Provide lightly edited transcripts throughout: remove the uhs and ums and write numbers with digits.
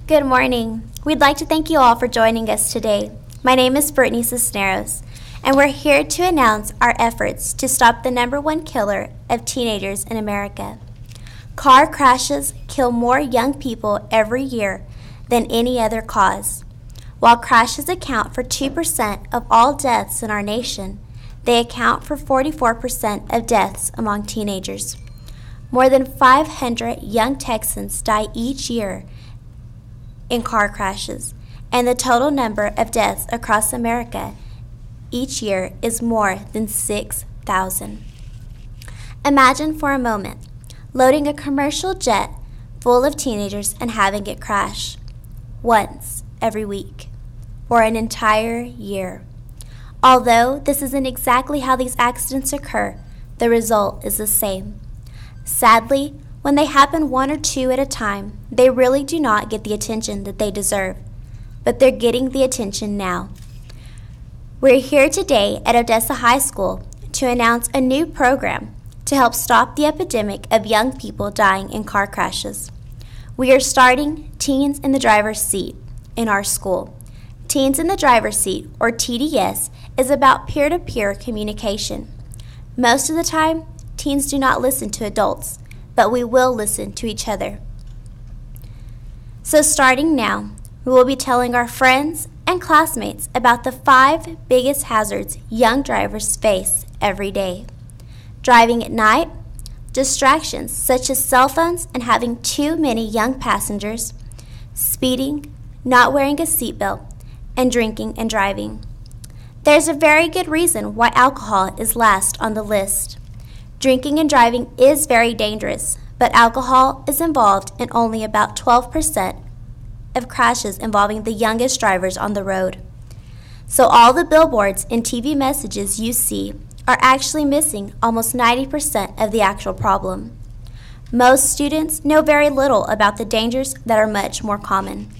Good morning. We'd like to thank you all for joining us today. My name is Brittany Cisneros, and we're here to announce our efforts to stop the number one killer of teenagers in America. Car crashes kill more young people every year than any other cause. While crashes account for 2% of all deaths in our nation, they account for 44% of deaths among teenagers. More than 500 young Texans die each year in car crashes, and the total number of deaths across America each year is more than 6,000. Imagine for a moment loading a commercial jet full of teenagers and having it crash once every week for an entire year. Although this isn't exactly how these accidents occur, the result is the same. Sadly, when they happen one or two at a time, they really do not get the attention that they deserve. But they're getting the attention now. We're here today at Odessa High School to announce a new program to help stop the epidemic of young people dying in car crashes. We are starting Teens in the Driver's Seat in our school. Teens in the Driver's Seat, or TDS, is about peer-to-peer communication. Most of the time, teens do not listen to adults, but we will listen to each other. So starting now, we will be telling our friends and classmates about the 5 biggest hazards young drivers face every day. Driving at night, distractions such as cell phones and having too many young passengers, speeding, not wearing a seatbelt, and drinking and driving. There's a very good reason why alcohol is last on the list. Drinking and driving is very dangerous, but alcohol is involved in only about 12% of crashes involving the youngest drivers on the road. So all the billboards and TV messages you see are actually missing almost 90% of the actual problem. Most students know very little about the dangers that are much more common.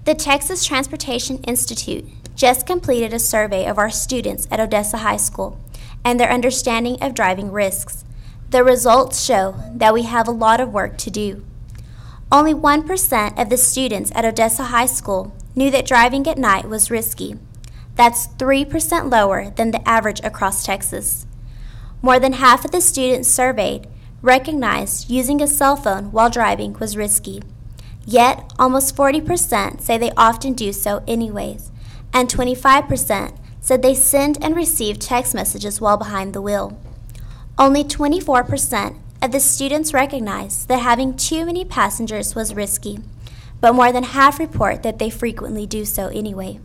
The Texas Transportation Institute just completed a survey of our students at Odessa High School and their understanding of driving risks. The results show that we have a lot of work to do. Only 1% of the students at Odessa High School knew that driving at night was risky. That's 3% lower than the average across Texas. More than half of the students surveyed recognized using a cell phone while driving was risky. Yet, almost 40% say they often do so anyways, and 25% said they send and receive text messages while behind the wheel. Only 24% of the students recognized that having too many passengers was risky, but more than half report that they frequently do so anyway.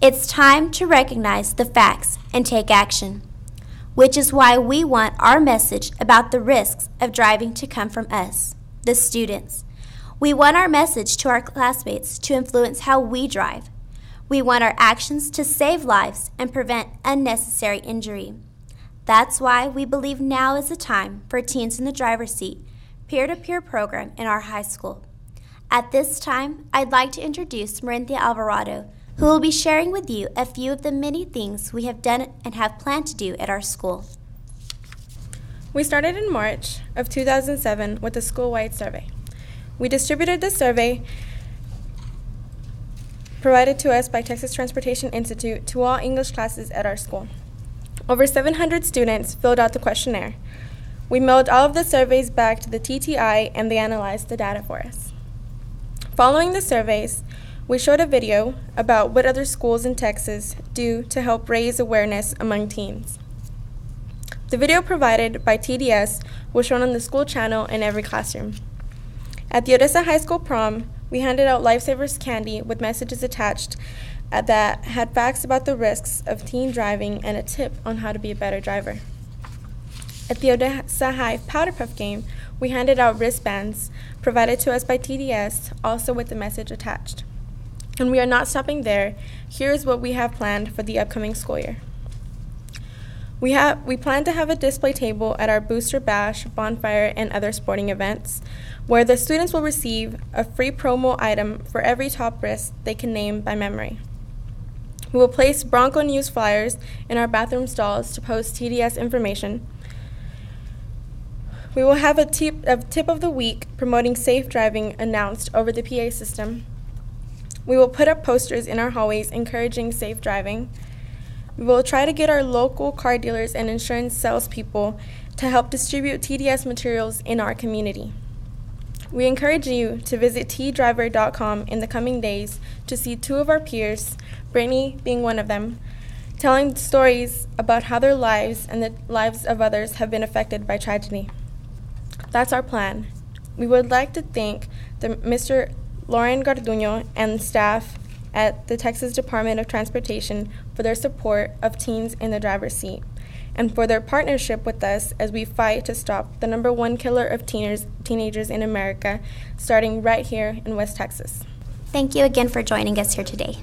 It's time to recognize the facts and take action, which is why we want our message about the risks of driving to come from us, the students. We want our message to our classmates to influence how we drive. We want our actions to save lives and prevent unnecessary injury. That's why we believe now is the time for Teens in the Driver's Seat peer-to-peer program in our high school. At this time, I'd like to introduce Marinthia Alvarado, who will be sharing with you a few of the many things we have done and have planned to do at our school. We started in March of 2007 with a school-wide survey. We distributed the survey provided to us by Texas Transportation Institute to all English classes at our school. Over 700 students filled out the questionnaire. We mailed all of the surveys back to the TTI and they analyzed the data for us. Following the surveys, we showed a video about what other schools in Texas do to help raise awareness among teens. The video provided by TDS was shown on the school channel in every classroom. At the Odessa High School prom, we handed out Lifesavers candy with messages attached that had facts about the risks of teen driving and a tip on how to be a better driver. At the Odessa High Powder Puff game, we handed out wristbands provided to us by TDS, also with the message attached. And we are not stopping there. Here's what we have planned for the upcoming school year. We plan to have a display table at our Booster Bash, bonfire, and other sporting events, where the students will receive a free promo item for every top risk they can name by memory. We will place Bronco News flyers in our bathroom stalls to post TDS information. We will have a tip of the week promoting safe driving announced over the PA system. We will put up posters in our hallways encouraging safe driving. We will try to get our local car dealers and insurance salespeople to help distribute TDS materials in our community. We encourage you to visit tdriver.com in the coming days to see two of our peers, Brittany being one of them, telling stories about how their lives and the lives of others have been affected by tragedy. That's our plan. We would like to thank Mr. Lauren Garduño and staff at the Texas Department of Transportation for their support of teens in the driver's seat and for their partnership with us as we fight to stop the number one killer of teenagers in America, starting right here in West Texas. Thank you again for joining us here today.